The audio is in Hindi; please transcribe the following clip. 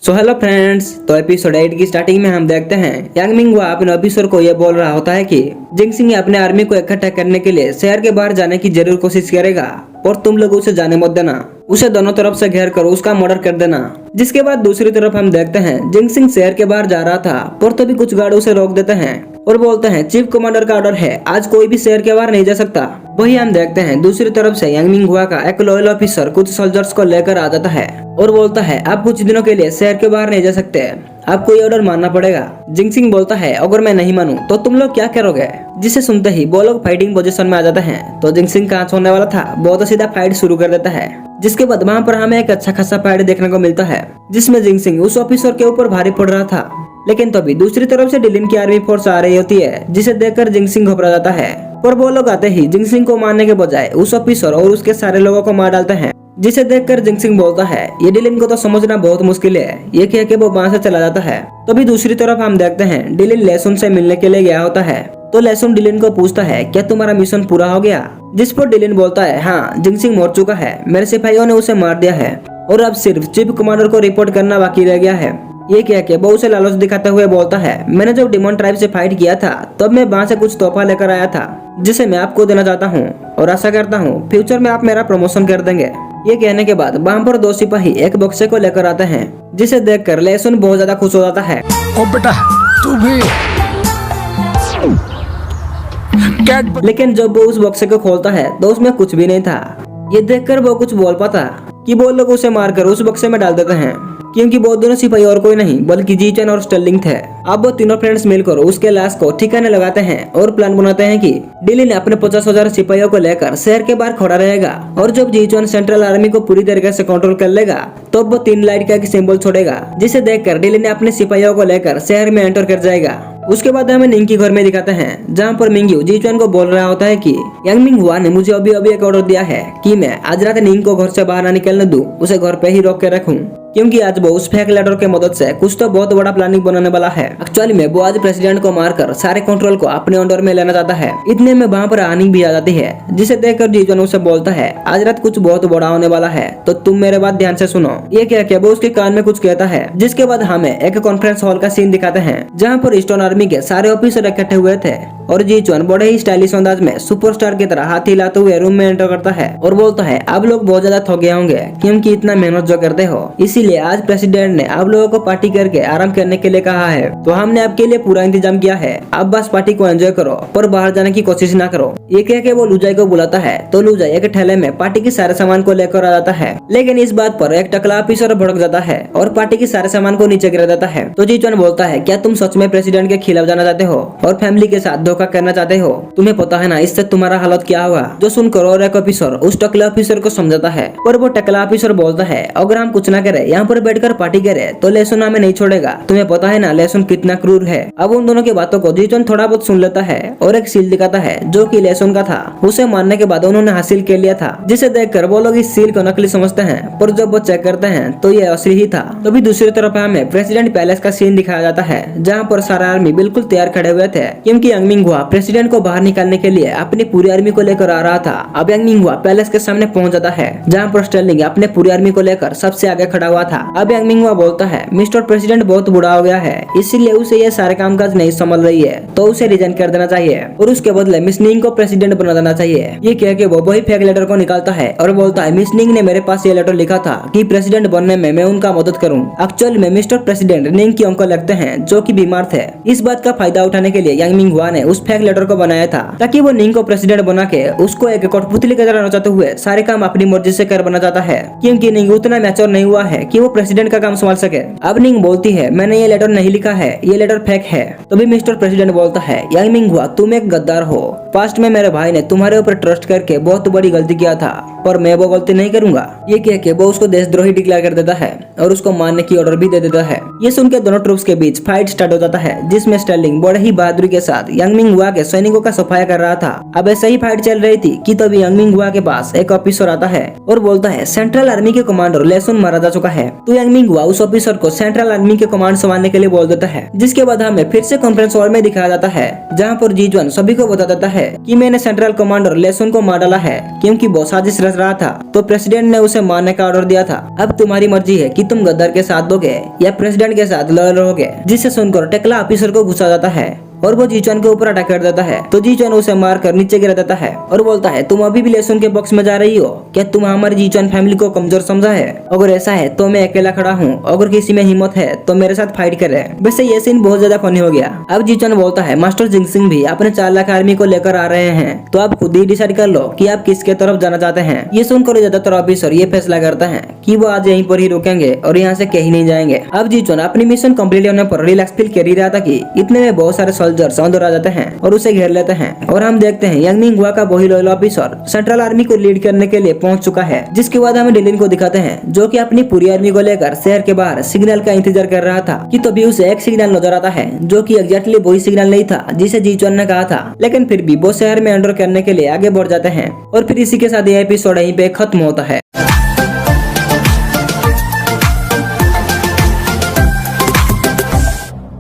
सो हेलो फ्रेंड्स, तो एपिसोड 8 की स्टार्टिंग में हम देखते हैं यांग मिंगहुआ अपने ऑफिसर को ये बोल रहा होता है कि जिंगसिंग अपने आर्मी को इकट्ठा करने के लिए शहर के बाहर जाने की जरूर कोशिश करेगा और तुम लोग उसे जाने मत देना, उसे दोनों तरफ से घेर कर उसका मर्डर कर देना। जिसके बाद दूसरी तरफ हम देखते हैं जिंगसिंग शहर के बाहर जा रहा था पर तभी कुछ गार्ड उसे रोक देते हैं और बोलते हैं चीफ कमांडर का ऑर्डर है, आज कोई भी शहर के बाहर नहीं जा सकता। वही हम देखते हैं दूसरी तरफ से यांग मिंगहुआ का एक लॉयल ऑफिसर कुछ सोल्जर्स को लेकर आ जाता है और बोलता है आप कुछ दिनों के लिए शहर के बाहर नहीं जा सकते, आपको ये ऑर्डर मानना पड़ेगा। जिंगसिंग बोलता है अगर मैं नहीं मानूं तो तुम लोग क्या करोगे, जिसे सुनते ही वो लोग फाइटिंग पोजीशन में आ जाते हैं। तो जिंगसिंग कहाँ होने वाला था, बहुत सीधा फाइट शुरू कर देता है। जिसके बाद वहाँ पर हमें एक अच्छा खासा फाइट देखने को मिलता है जिसमें जिंगसिंग उस ऑफिसर के ऊपर भारी पड़ रहा था। लेकिन तभी दूसरी तरफ से डिलिन की आर्मी फोर्स आ रही होती है जिसे देखकर जिंगसिंग घबरा जाता है। पर वो लोग आते ही जिंगसिंग को मारने के बजाय उस ऑफिसर और उसके सारे लोगों को मार डालते हैं। जिसे देखकर जिंगसिंग बोलता है ये डिलिन को तो समझना बहुत मुश्किल है, ये कह के वो वहां से चला जाता है। तभी दूसरी तरफ हम देखते हैं डिलिन लेसुन से मिलने के लिए गया होता है। तो लेसुन डिलिन को पूछता है क्या तुम्हारा मिशन पूरा हो गया, जिस पर डिलिन बोलता है हाँ, जिंगसिंग मर चुका है, मेरे सिपाहियों ने उसे मार दिया है और अब सिर्फ चीफ कमांडर को रिपोर्ट करना बाकी रह गया है। ये कह के वो उसे लालच दिखाते हुए बोलता है मैंने जब डिमोन ट्राइब से फाइट किया था तब मैं वहां से कुछ तोहफा लेकर आया था जिसे मैं आपको देना चाहता हूँ और आशा करता हूँ फ्यूचर में आप मेरा प्रमोशन कर देंगे। ये कहने के बाद वहाँ पर दो सिपाही एक बक्से को लेकर आते हैं जिसे देखकर लेसुन बहुत ज्यादा खुश हो जाता है। ओ बेटा तू भी लेकिन जब वो उस बक्से को खोलता है तो उसमें कुछ भी नहीं था। ये देखकर वो कुछ बोल पाता कि वो लोग उसे मारकर उस बक्से में डाल देते हैं क्योंकि वो दोनों सिपाही और कोई नहीं बल्कि जीचन और स्टर्लिंग थे। अब वो तीनों फ्रेंड्स मिलकर उसके लाश को ठिकाने लगाते हैं और प्लान बनाते हैं कि डिलिन अपने 50,000 सिपाहियों को लेकर शहर के बाहर खड़ा रहेगा और जब जीचन सेंट्रल आर्मी को पूरी तरीके से कंट्रोल कर लेगा तो वो 3 लाइट का सिंबल छोड़ेगा जिसे देखकर डिलिन अपने सिपाहियों को लेकर शहर में एंटर कर जाएगा। उसके बाद हमें निंग की घर में दिखाते हैं जहाँ पर मिंग्यू जीचुआन को बोल रहा होता है कि यांग मिंगहुआ ने मुझे अभी एक ऑर्डर दिया है कि मैं आज रात निंग को घर से बाहर ना निकलने दूं, उसे घर पे ही रोक के रखूं क्योंकि आज वो उस फेक लेटर के मदद से कुछ तो बहुत बड़ा प्लानिंग बनाने वाला है। एक्चुअली में वो आज प्रेसिडेंट को मारकर सारे कंट्रोल को अपने अंडर में लेना चाहता है। इतने में वहाँ पर आनी भी आ जाती है जिसे देखकर जीचुआन उसे बोलता है आज रात कुछ बहुत बड़ा होने वाला है तो तुम मेरे बात ध्यान से सुनो। ये कह के वो उसके कान में कुछ कहता है जिसके बाद हमें एक कॉन्फ्रेंस हॉल का सीन दिखाते हैं जहाँ पर स्टोन आर्मी के सारे ऑफिसर इकट्ठे हुए थे और जीचुआन बड़े ही स्टाइलिश अंदाज में सुपरस्टार की तरह हाथ हिलाते हुए रूम में एंटर करता है और बोलता है आप लोग बहुत ज्यादा थक गए होंगे क्योंकि इतना मेहनत जो करते हो, इसीलिए आज प्रेसिडेंट ने आप लोगों को पार्टी करके आराम करने के लिए कहा है तो हमने आपके लिए पूरा इंतजाम किया है, आप बस पार्टी को एंजॉय करो पर बाहर जाने की कोशिश ना करो। ये कह के वो लुजाई को बुलाता है तो लुजाई एक ठेले में पार्टी के सारे सामान को लेकर आ जाता है। लेकिन इस बात पर एक टकला ऑफिसर भड़क जाता है और पार्टी के सारे सामान को नीचे गिरा देता है। तो जीचुआन बोलता है क्या तुम सच में प्रेसिडेंट के खिलाफ जाना चाहते हो और फैमिली के साथ धोखा करना चाहते हो, तुम्हें पता है ना इससे तुम्हारा हालत क्या होगा। जो सुनकर और एक ऑफिसर उस टकला ऑफिसर को समझाता है पर वो टकला ऑफिसर बोलता है अगर हम कुछ ना करे यहाँ पर बैठकर पार्टी करे तो लेसुन हमें नहीं छोड़ेगा, तुम्हें पता है ना लेसुन कितना क्रूर है। अब उन दोनों की बातों को जीचुआन थोड़ा बहुत सुन लेता है और एक सील दिखाता है जो कि लेसुन का था। उसे मारने के बाद उन्होंने हासिल कर लिया था जिसे देखकर वो लोग इस सील को नकली समझते हैं पर जब वो चेक करते हैं तो ये असली ही था। तभी दूसरी तरफ हमें प्रेसिडेंट पैलेस का सीन दिखाया जाता है जहाँ पर सारा आर्मी बिल्कुल तैयार खड़े हुए थे क्योंकि यांग मिंगहुआ प्रेसिडेंट को बाहर निकालने के लिए अपनी पूरी आर्मी को लेकर आ रहा था। अब यांग मिंगहुआ पैलेस के सामने पहुंच जाता है जहाँ पर स्टर्लिंग अपने पूरी आर्मी को लेकर सबसे आगे खड़ा हुआ था। अब यांग मिंगहुआ बोलता है मिस्टर प्रेसिडेंट बहुत बुरा हो गया है इसीलिए उसे ये सारे कामकाज नहीं संभल रही है तो उसे रिजाइन कर देना चाहिए और उसके बदले मिस निंग को प्रेसिडेंट बना देना चाहिए। ये कह के वो वही फेक लेटर को निकालता है और बोलता है मिस निंग ने मेरे पास ये लेटर लिखा था कि प्रेसिडेंट बनने में मैं उनका मदद करूं। एक्चुअल में मिस्टर प्रेसिडेंट निंग की अंकल लगते हैं जो कि बीमार थे। इस बात का फायदा उठाने के लिए यांग मिंगहुआ ने उस फेक लेटर को बनाया था ताकि वो निंग को प्रेसिडेंट बना के उसको एक कठपुतली की तरह नचाते हुए सारे काम अपनी मर्जी से कर बना चाहता है क्योंकि निंग उतना मैच्योर नहीं हुआ है कि वो प्रेसिडेंट का काम संभाल सके। अब निंग बोलती है मैंने ये लेटर नहीं लिखा है, ये लेटर फेक है। तभी मिस्टर प्रेसिडेंट बोलता है यांग मिंगहुआ तुम एक गद्दार हो, पास्ट में मेरे भाई ने तुम्हारे ऊपर ट्रस्ट करके बहुत बड़ी गलती किया था पर मैं वो गलती नहीं करूंगा। ये कह के वो उसको देशद्रोही डिक्लेयर कर देता है और उसको मारने की ऑर्डर भी दे देता है। ये सुन के दोनों ट्रूप्स के बीच फाइट स्टार्ट हो जाता है जिसमें स्टर्लिंग बड़े ही बहादुरी के साथ यांग मिंगहुआ के सैनिकों का सफाया कर रहा था। अब ऐसे ही फाइट चल रही थी कि तभी यांग मिंगहुआ के पास एक ऑफिसर आता है और बोलता है सेंट्रल आर्मी के कमांडर लेसुन मारा जा चुका है। है तो यांग मिंग हुआ उस ऑफिसर को सेंट्रल आर्मी के कमांड संभालने के लिए बोल देता है, जिसके बाद हमें फिर से कॉन्फ्रेंस हॉल में दिखाया जाता है जहाँ पर जी जुआन सभी को बता देता है कि मैंने सेंट्रल कमांडर लेसुन को मार डाला है क्योंकि वो साजिश रच रहा था, तो प्रेसिडेंट ने उसे मारने का ऑर्डर दिया था। अब तुम्हारी मर्जी है कि तुम गद्दार के साथ दोगे या प्रेसिडेंट के साथ लड़ रहोगे। जिसे सुनकर टेक्ला ऑफिसर को गुस्सा जाता है और वो जीचुआन के ऊपर अटैक कर देता है, तो जीचुआन उसे मारकर नीचे गिरा देता है और बोलता है तुम अभी भी लेसुन के पक्ष में जा रही हो क्या? तुम हमारी जीचुआन फैमिली को कमजोर समझा है? अगर ऐसा है तो मैं अकेला खड़ा हूँ, अगर किसी में हिम्मत है तो मेरे साथ फाइट करे। वैसे ये सीन बहुत ज्यादा फनी हो गया। अब जीचुआन बोलता है मास्टर जिंगसिंग भी अपने 4 लाख आर्मी को लेकर आ रहे हैं, तो आप खुद ही डिसाइड कर लो कि आप किसके तरफ जाना चाहते हैं। ये सुनकर ज्यादातर ऑफिसर ये फैसला करता है कि वो आज यहीं पर ही रुकेंगे और यहाँ से कहीं नहीं जाएंगे। अब जीचुआन अपनी मिशन कंप्लीट होने पर रिलैक्स फील कर ही रहा था कि इतने में बहुत सारे सोल्जर्स अंदर आ जाते हैं और उसे घेर लेते हैं और हम देखते हैं यांग मिंग हुआ का वही लॉयल ऑफिसर सेंट्रल आर्मी को लीड करने के लिए पहुंच चुका है। जिसके बाद हमें डिलिन को दिखाते हैं जो कि अपनी पूरी आर्मी को लेकर शहर के बाहर सिग्नल का इंतजार कर रहा था कि तभी उसे एक सिग्नल नजर आता है जो कि एग्जैक्टली वही सिग्नल नहीं था जिसे जीचुआन ने कहा था, लेकिन फिर भी वो शहर में एंटर करने के लिए आगे बढ़ जाते हैं और फिर इसी के साथ यह एपिसोड यहीं पे खत्म होता है।